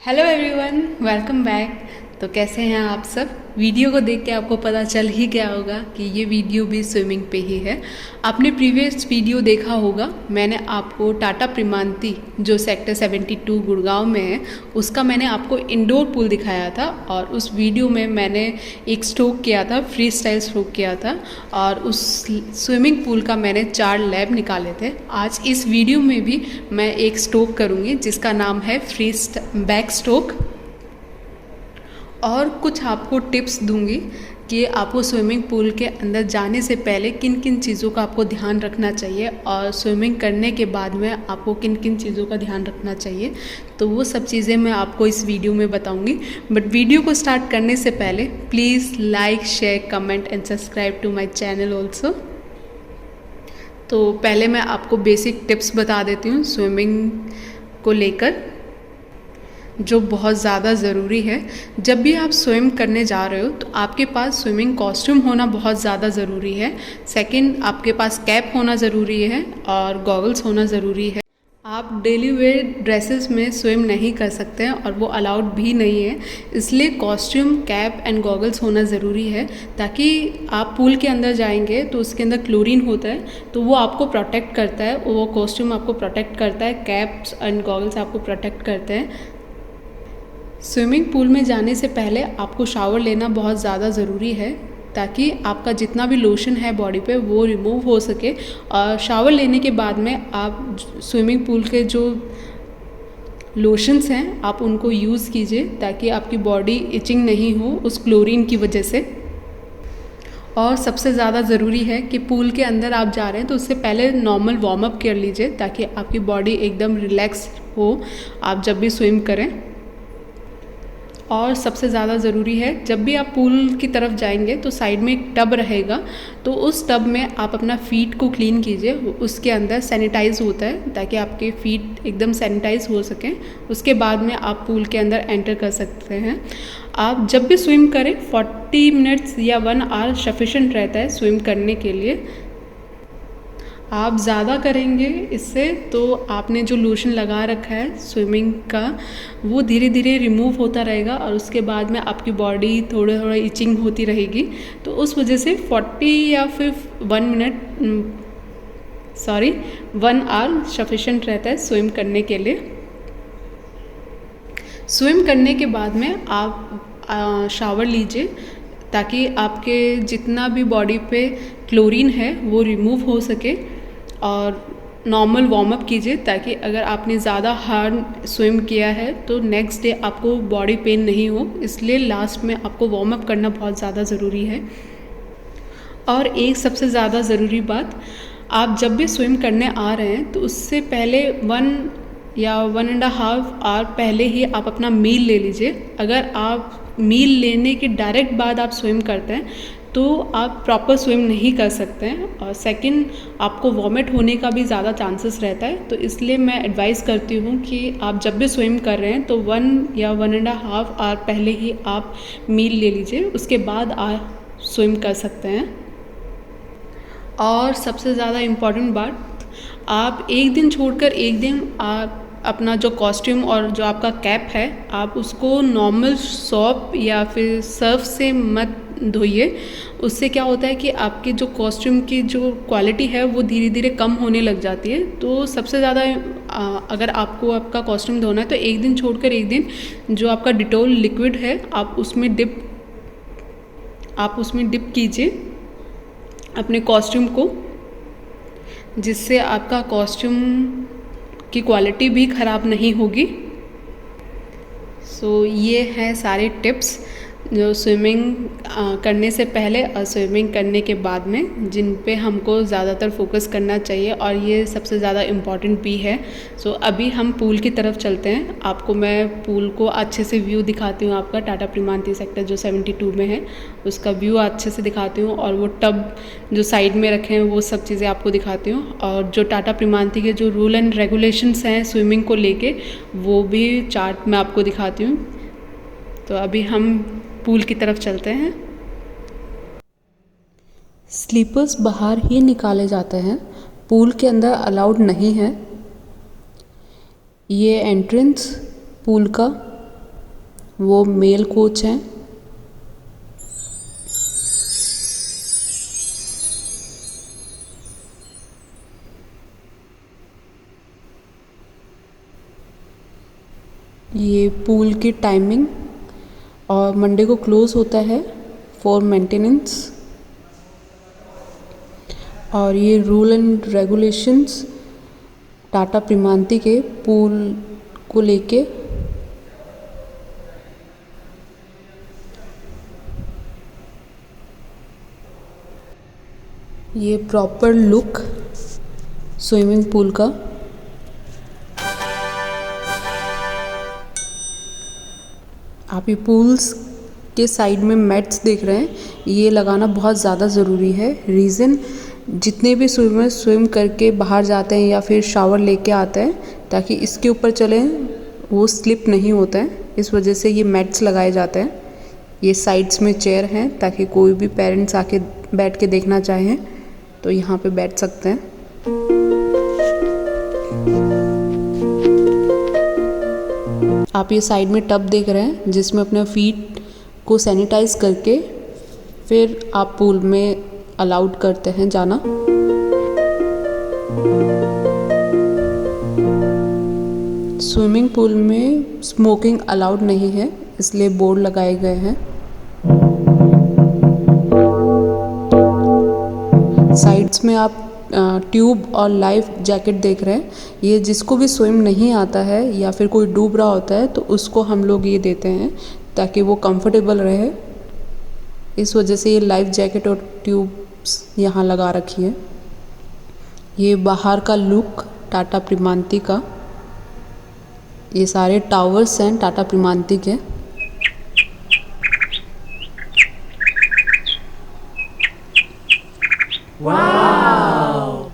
Hello everyone, welcome back. तो कैसे हैं आप सब? वीडियो को देख के आपको पता चल ही गया होगा कि ये वीडियो भी स्विमिंग पे ही है। आपने प्रीवियस वीडियो देखा होगा, मैंने आपको टाटा प्रीमांती जो सेक्टर 72 गुड़गांव में है उसका मैंने आपको इंडोर पूल दिखाया था। और उस वीडियो में मैंने एक स्ट्रोक किया था, फ्री स्टाइल स्ट्रोक किया था, और उस स्विमिंग पूल का मैंने 4 लैब निकाले थे। आज इस वीडियो में भी मैं एक स्ट्रोक करूँगी जिसका नाम है फ्री बैक स्ट्रोक, और कुछ आपको टिप्स दूंगी कि आपको स्विमिंग पूल के अंदर जाने से पहले किन किन चीज़ों का आपको ध्यान रखना चाहिए और स्विमिंग करने के बाद में आपको किन किन चीज़ों का ध्यान रखना चाहिए। तो वो सब चीज़ें मैं आपको इस वीडियो में बताऊंगी। बट वीडियो को स्टार्ट करने से पहले please like, share, comment and subscribe to my channel also. तो पहले मैं आपको बेसिक टिप्स बता देती हूँ स्विमिंग को लेकर, जो बहुत ज़्यादा ज़रूरी है। जब भी आप स्विम करने जा रहे हो तो आपके पास स्विमिंग कॉस्ट्यूम होना बहुत ज़्यादा ज़रूरी है। सेकंड, आपके पास कैप होना ज़रूरी है और गॉगल्स होना ज़रूरी है। आप डेली वेयर ड्रेसेस में स्विम नहीं कर सकते हैं और वो अलाउड भी नहीं है, इसलिए कॉस्ट्यूम, कैप एंड गॉगल्स होना ज़रूरी है, ताकि आप पूल के अंदर जाएंगे तो उसके अंदर क्लोरीन होता है तो वो आपको प्रोटेक्ट करता है, वो कॉस्ट्यूम आपको प्रोटेक्ट करता है, कैप्स एंड गॉगल्स आपको प्रोटेक्ट करते हैं। स्विमिंग पूल में जाने से पहले आपको शावर लेना बहुत ज़्यादा ज़रूरी है, ताकि आपका जितना भी लोशन है बॉडी पे वो रिमूव हो सके। और शावर लेने के बाद में आप स्विमिंग पूल के जो लोशंस हैं आप उनको यूज़ कीजिए, ताकि आपकी बॉडी इचिंग नहीं हो उस क्लोरीन की वजह से। और सबसे ज़्यादा ज़रूरी है कि पूल के अंदर आप जा रहे हैं तो उससे पहले नॉर्मल वार्म अप कर लीजिए, ताकि आपकी बॉडी एकदम रिलैक्स हो आप जब भी स्विम करें। और सबसे ज़्यादा ज़रूरी है, जब भी आप पूल की तरफ जाएंगे तो साइड में एक टब रहेगा, तो उस टब में आप अपना फीट को क्लीन कीजिए। उसके अंदर सैनिटाइज होता है ताकि आपके फीट एकदम सैनिटाइज हो सकें। उसके बाद में आप पूल के अंदर एंटर कर सकते हैं। आप जब भी स्विम करें 40 मिनट्स या 1 आवर सफिशेंट रहता है स्विम करने के लिए। आप ज़्यादा करेंगे इससे तो आपने जो लोशन लगा रखा है स्विमिंग का वो धीरे धीरे रिमूव होता रहेगा और उसके बाद में आपकी बॉडी थोड़ा थोड़ा इचिंग होती रहेगी। तो उस वजह से 40 या फिर 1 आवर सफिशेंट रहता है स्विम करने के लिए। स्विम करने के बाद में आप शावर लीजिए, ताकि आपके जितना भी बॉडी पे क्लोरीन है वो रिमूव हो सके। और नॉर्मल वार्म अप कीजिए, ताकि अगर आपने ज़्यादा हार्ड स्विम किया है तो नेक्स्ट डे आपको बॉडी पेन नहीं हो, इसलिए लास्ट में आपको वार्म अप करना बहुत ज़्यादा ज़रूरी है। और एक सबसे ज़्यादा ज़रूरी बात, आप जब भी स्विम करने आ रहे हैं तो उससे पहले 1 या 1.5 आवर पहले ही आप अपना मील ले लीजिए। अगर आप मील लेने के डायरेक्ट बाद आप स्विम करते हैं तो आप प्रॉपर स्विम नहीं कर सकते हैं। और सेकंड, आपको वॉमिट होने का भी ज़्यादा चांसेस रहता है, तो इसलिए मैं एडवाइस करती हूँ कि आप जब भी स्विम कर रहे हैं तो 1 या 1.5 आवर पहले ही आप मील ले लीजिए, उसके बाद आप स्विम कर सकते हैं। और सबसे ज़्यादा इम्पॉर्टेंट बात, आप एक दिन छोड़कर एक दिन आप अपना जो कॉस्ट्यूम और जो आपका कैप है आप उसको नॉर्मल सोप या फिर सर्फ से मत धोइए। उससे क्या होता है कि आपके जो कॉस्ट्यूम की जो क्वालिटी है वो धीरे धीरे कम होने लग जाती है। तो सबसे ज़्यादा अगर आपको आपका कॉस्ट्यूम धोना है तो एक दिन छोड़कर एक दिन जो आपका डिटॉल लिक्विड है आप उसमें डिप कीजिए अपने कॉस्ट्यूम को, जिससे आपका कॉस्ट्यूम की क्वालिटी भी ख़राब नहीं होगी। सो ये हैं सारे टिप्स जो स्विमिंग करने से पहले और स्विमिंग करने के बाद में जिन पे हमको ज़्यादातर फोकस करना चाहिए, और ये सबसे ज़्यादा इम्पॉर्टेंट भी है। सो अभी हम पूल की तरफ चलते हैं। आपको मैं पूल को अच्छे से व्यू दिखाती हूँ, आपका टाटा प्रीमांती सेक्टर जो 72 में है उसका व्यू अच्छे से दिखाती हूँ, और वो टब जो साइड में रखे हैं वो सब चीज़ें आपको दिखाती हूँ। और जो टाटा प्रीमांती के जो रूल एंड रेगुलेशंस हैं स्विमिंग को लेके वो भी चार्ट में आपको दिखाती हूँ। तो अभी हम पूल की तरफ चलते हैं। स्लीपर्स बाहर ही निकाले जाते हैं, पूल के अंदर अलाउड नहीं है। ये एंट्रेंस पूल का वो मेल कोच हैं। ये पूल की टाइमिंग, और मंडे को क्लोज होता है फॉर मेंटेनेंस। और ये रूल एंड रेगुलेशंस टाटा प्रीमांती के पूल को लेके। ये प्रॉपर लुक स्विमिंग पूल का। आप ये पूल्स के साइड में मैट्स देख रहे हैं, ये लगाना बहुत ज़्यादा ज़रूरी है। रीज़न, जितने भी स्विमर स्विम करके बाहर जाते हैं या फिर शावर लेके आते हैं, ताकि इसके ऊपर चलें वो स्लिप नहीं होता है, इस वजह से ये मैट्स लगाए जाते हैं। ये साइड्स में चेयर हैं ताकि कोई भी पेरेंट्स आके बैठ के देखना चाहें तो यहाँ पे बैठ सकते हैं। आप ये साइड में टब देख रहे हैं जिसमें अपने फीट को सैनिटाइज करके फिर आप पूल में अलाउड करते हैं जाना। स्विमिंग पूल में स्मोकिंग अलाउड नहीं है, इसलिए बोर्ड लगाए गए हैं। साइड्स में आप ट्यूब और लाइफ जैकेट देख रहे हैं। ये जिसको भी स्विम नहीं आता है या फिर कोई डूब रहा होता है तो उसको हम लोग ये देते हैं ताकि वो कंफर्टेबल रहे। इस वजह से ये लाइफ जैकेट और ट्यूब्स यहाँ लगा रखी है। ये बाहर का लुक टाटा प्रीमांती का। ये सारे टावर्स हैं टाटा प्रीमांती के। वाव!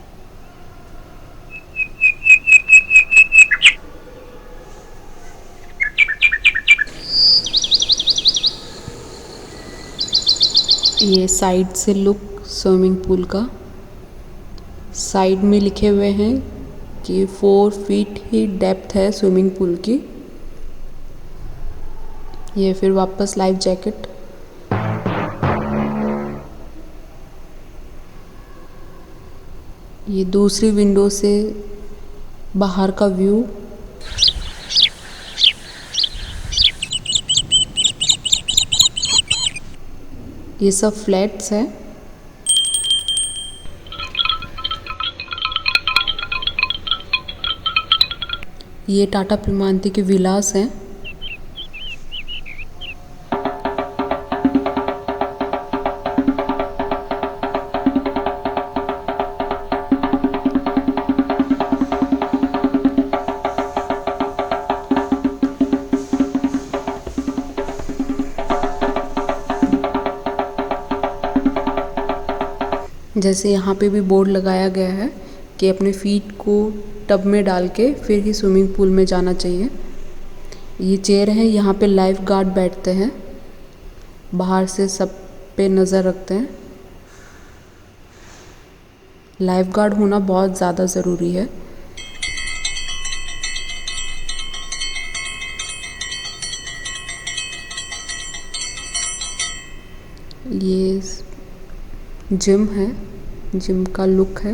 ये साइड से लुक स्विमिंग पूल का। साइड में लिखे हुए हैं कि 4 फीट ही डेप्थ है स्विमिंग पूल की। ये फिर वापस लाइफ जैकेट। ये दूसरी विंडो से बाहर का व्यू। ये सब फ्लैट्स हैं। ये टाटा प्रीमांती के विलास हैं। जैसे यहाँ पे भी बोर्ड लगाया गया है कि अपने फीट को टब में डाल के फिर ही स्विमिंग पूल में जाना चाहिए। ये चेयर है, यहाँ पे लाइफ गार्ड बैठते हैं, बाहर से सब पे नज़र रखते हैं। लाइफ गार्ड होना बहुत ज़्यादा ज़रूरी है। ये जिम है, जिम का लुक है।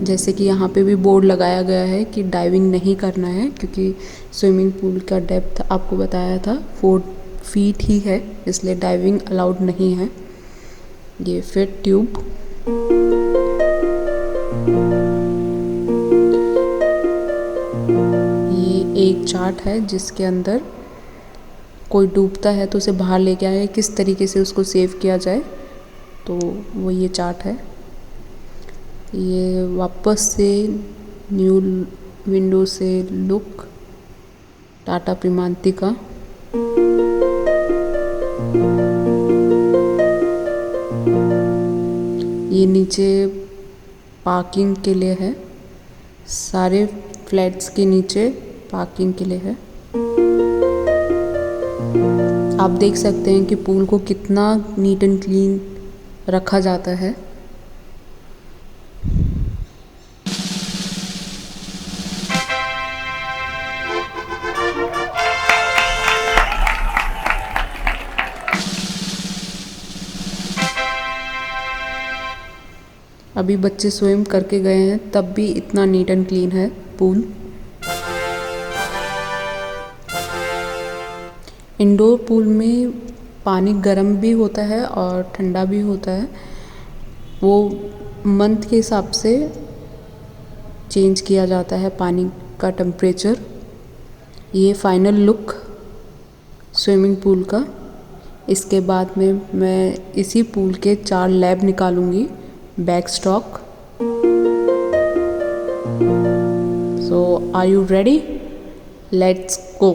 जैसे कि यहाँ पे भी बोर्ड लगाया गया है कि डाइविंग नहीं करना है, क्योंकि स्विमिंग पूल का डेप्थ आपको बताया था 4 फीट ही है, इसलिए डाइविंग अलाउड नहीं है। ये फिर ट्यूब। ये एक चार्ट है जिसके अंदर कोई डूबता है तो उसे बाहर लेके आए, किस तरीके से उसको सेव किया जाए, तो वो ये चार्ट है। ये वापस से न्यू विंडो से लुक टाटा प्रीमांती का। ये नीचे पार्किंग के लिए है, सारे फ्लैट्स के नीचे पार्किंग के लिए है। आप देख सकते हैं कि पूल को कितना नीट एंड क्लीन रखा जाता है। अभी बच्चे स्विम करके गए हैं, तब भी इतना नीट एंड क्लीन है पूल। इंडोर पूल में पानी गर्म भी होता है और ठंडा भी होता है, वो मंथ के हिसाब से चेंज किया जाता है पानी का टेम्परेचर। ये फाइनल लुक स्विमिंग पूल का। इसके बाद में मैं इसी पूल के 4 लैब निकालूंगी back stock. So are you ready? Let's go.